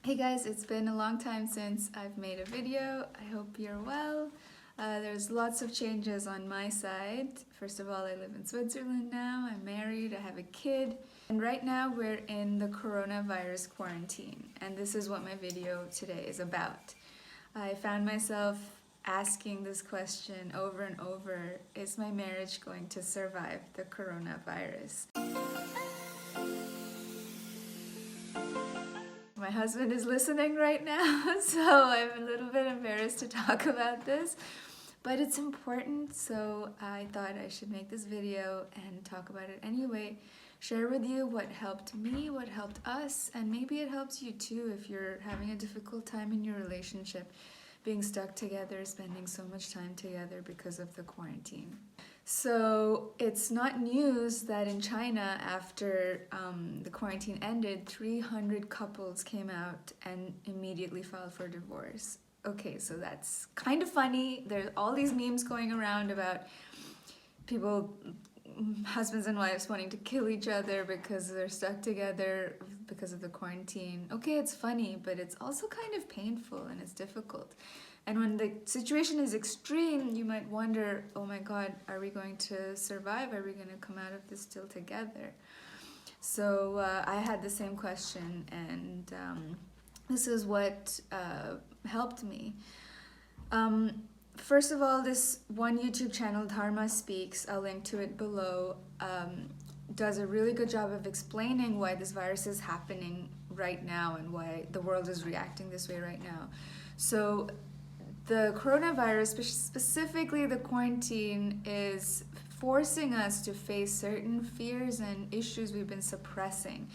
Hey guys, it's been a long time since I've made a video. I hope you're well. There's lots of changes on my side. First of all, I live in Switzerland now. I'm married, I have a kid. And right now we're in the coronavirus quarantine. And this is what my video today is about. I found myself asking this question over and over. Is my marriage going to survive the coronavirus? My husband is listening right now, so I'm a little bit embarrassed to talk about this, but it's important, so I thought I should make this video and talk about it anyway. Share with you what helped me, what helped us, and maybe it helps you too if you're having a difficult time in your relationship, being stuck together, spending so much time together because of the quarantine. So it's not news that in China, after the quarantine ended, 300 couples came out and immediately filed for divorce. Okay, so that's kind of funny. There's all these memes going around about people, husbands and wives, wanting to kill each other because they're stuck together because of the quarantine. Okay, it's funny, but it's also kind of painful and it's difficult. And when the situation is extreme, you might wonder, oh my God, are we going to survive? Are we going to come out of this still together? So I had the same question, and this is what helped me. First of all, this one YouTube channel, Dharma Speaks, I'll link to it below, does a really good job of explaining why this virus is happening right now and why the world is reacting this way right now. So the coronavirus, specifically the quarantine, is forcing us to face certain fears and issues we've been suppressing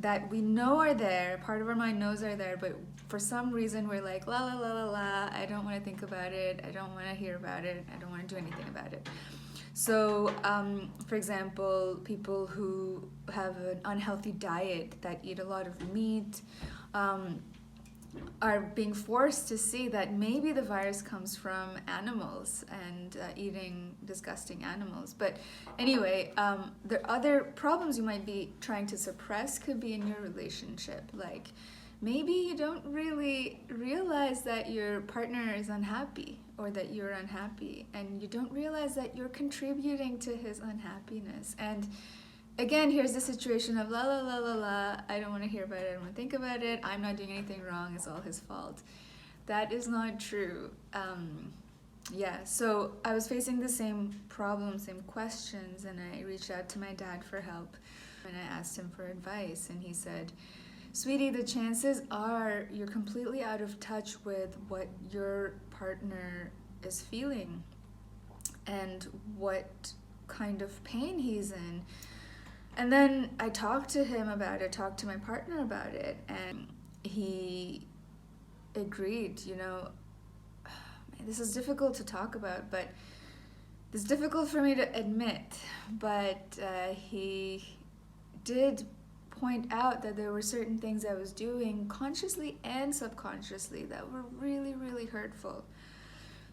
that we know are there, part of our mind knows are there, but for some reason we're like, la la la la la, I don't want to think about it, I don't want to hear about it, I don't want to do anything about it. So, for example, people who have an unhealthy diet, that eat a lot of meat, are being forced to see that maybe the virus comes from animals and eating disgusting animals. But anyway, the other problems you might be trying to suppress could be in your relationship. Like maybe you don't really realize that your partner is unhappy or that you're unhappy, and you don't realize that you're contributing to his unhappiness. And again, here's the situation of la la la la la, I don't want to hear about it, I don't want to think about it, I'm not doing anything wrong, it's all his fault. That is not true. Yeah, so I was facing the same problems, same questions, and I reached out to my dad for help. And I asked him for advice, and he said, sweetie, the chances are you're completely out of touch with what your partner is feeling and what kind of pain he's in. And then I talked to him about it, talked to my partner about it, and he agreed, this is difficult to talk about, but it's difficult for me to admit, but he did point out that there were certain things I was doing consciously and subconsciously that were really, really hurtful,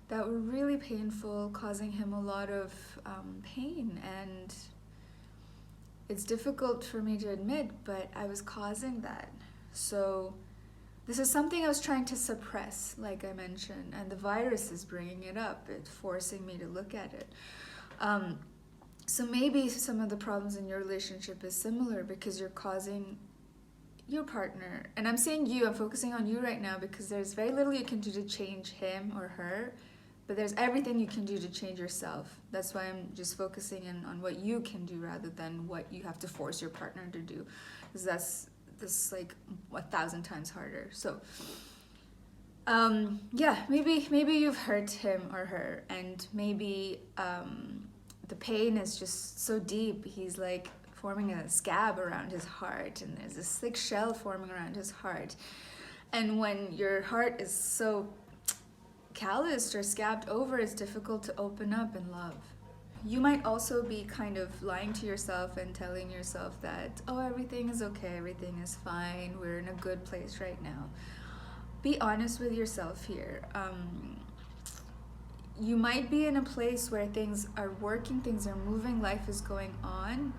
that were really painful, causing him a lot of pain. And it's difficult for me to admit, but I was causing that. So this is something I was trying to suppress, like I mentioned, and the virus is bringing it up. It's forcing me to look at it. So maybe some of the problems in your relationship is similar because you're causing your partner, and I'm saying you, I'm focusing on you right now because there's very little you can do to change him or her, but there's everything you can do to change yourself. That's why I'm just focusing in on what you can do rather than what you have to force your partner to do, because that's like 1,000 times harder. So yeah, maybe you've hurt him or her, and maybe the pain is just so deep, he's like forming a scab around his heart, and there's this thick shell forming around his heart. And when your heart is so calloused or scabbed over, it's difficult to open up and love. You might also be kind of lying to yourself and telling yourself that, oh, everything is okay, everything is fine, we're in a good place right now. Be honest with yourself here. You might be in a place where things are working, things are moving, life is going on,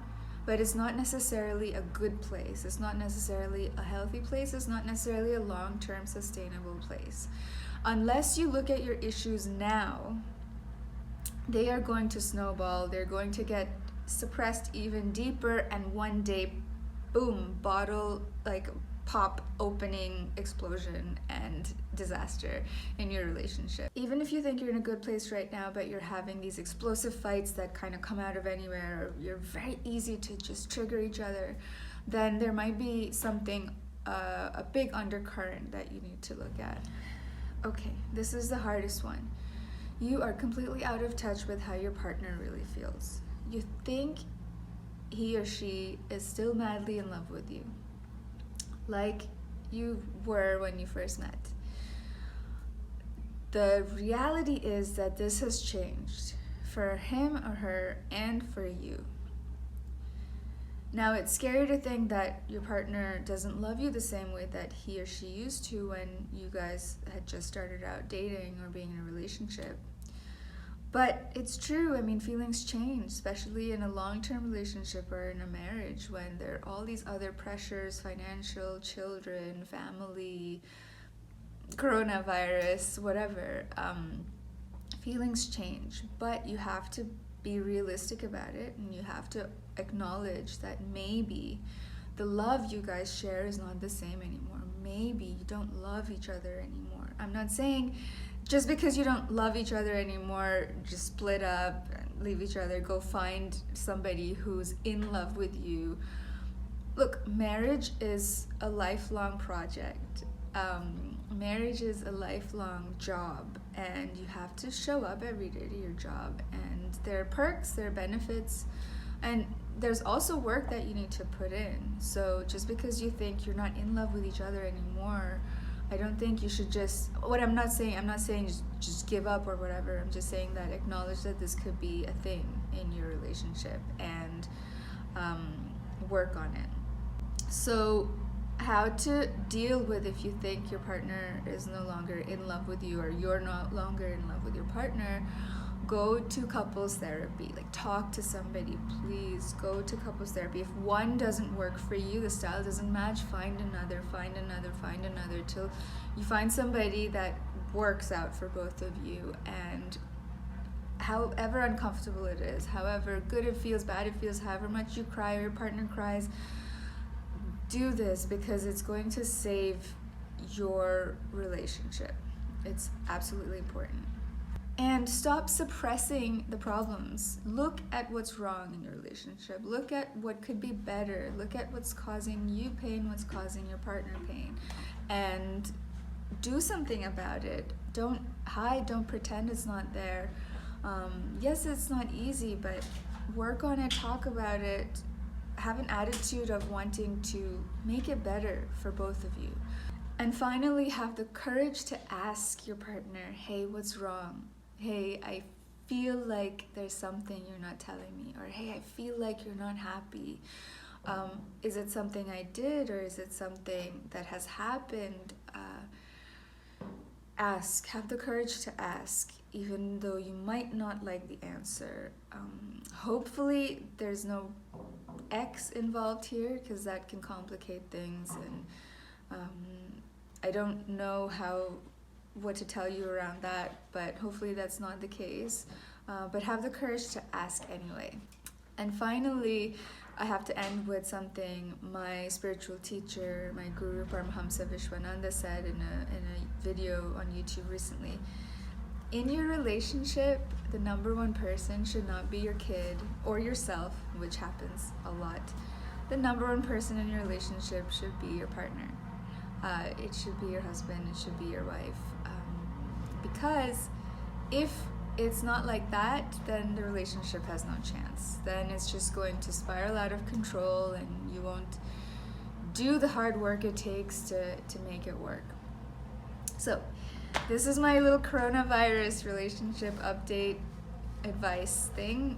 but it's not necessarily a good place. It's not necessarily a healthy place. It's not necessarily a long-term sustainable place. Unless you look at your issues now, they are going to snowball. They're going to get suppressed even deeper, and one day, boom, bottle, like pop opening, explosion, and disaster in your relationship. Even if you think you're in a good place right now, but you're having these explosive fights that kind of come out of anywhere, or you're very easy to just trigger each other, then there might be something, a big undercurrent that you need to look at. Okay, this is the hardest one. You are completely out of touch with how your partner really feels. You think he or she is still madly in love with you, like you were when you first met. The reality is that this has changed for him or her and for you. Now, it's scary to think that your partner doesn't love you the same way that he or she used to when you guys had just started out dating or being in a relationship. But it's true. I mean, feelings change, especially in a long-term relationship or in a marriage, when there are all these other pressures, financial, children, family, coronavirus, whatever. Feelings change, but you have to be realistic about it, and you have to acknowledge that maybe the love you guys share is not the same anymore. Maybe you don't love each other anymore. I'm not saying just because you don't love each other anymore, just split up and leave each other, go find somebody who's in love with you. Look, marriage is a lifelong project. Marriage is a lifelong job, and you have to show up every day to your job, and there are perks, there are benefits, and there's also work that you need to put in. So just because you think you're not in love with each other anymore, I don't think you should just, I'm not saying just give up or whatever. I'm just saying that acknowledge that this could be a thing in your relationship, and work on it. So how to deal with if you think your partner is no longer in love with you, or you're no longer in love with your partner. Go to couples therapy. Like, talk to somebody. Please go to couples therapy. If one doesn't work for you, the style doesn't match, find another till you find somebody that works out for both of you. And however uncomfortable it is, however good it feels, bad it feels, however much you cry or your partner cries, do this, because it's going to save your relationship. It's absolutely important. And stop suppressing the problems. Look at what's wrong in your relationship. Look at what could be better. Look at what's causing you pain, what's causing your partner pain. And do something about it. Don't hide, don't pretend it's not there. Yes, it's not easy, but work on it, talk about it. Have an attitude of wanting to make it better for both of you. And finally, have the courage to ask your partner, hey, what's wrong? Hey, I feel like there's something you're not telling me. Or hey, I feel like you're not happy. Is it something I did, or is it something that has happened? Ask. Have the courage to ask, even though you might not like the answer. Hopefully there's no ex involved here, because that can complicate things, and I don't know what to tell you around that, but hopefully that's not the case. But have the courage to ask anyway. And finally, I have to end with something my spiritual teacher, my guru Paramahamsa Vishwananda, said in a video on YouTube recently. In your relationship, the number one person should not be your kid or yourself, which happens a lot. The number one person in your relationship should be your partner. It should be your husband, it should be your wife. Because if it's not like that, then the relationship has no chance. Then it's just going to spiral out of control, and you won't do the hard work it takes to make it work. So this is my little coronavirus relationship update advice thing.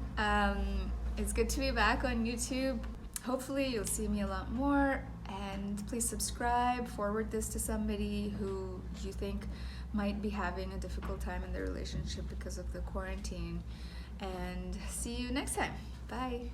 It's good to be back on YouTube. Hopefully you'll see me a lot more, and please subscribe, forward this to somebody who you think might be having a difficult time in their relationship because of the quarantine, and see you next time. Bye.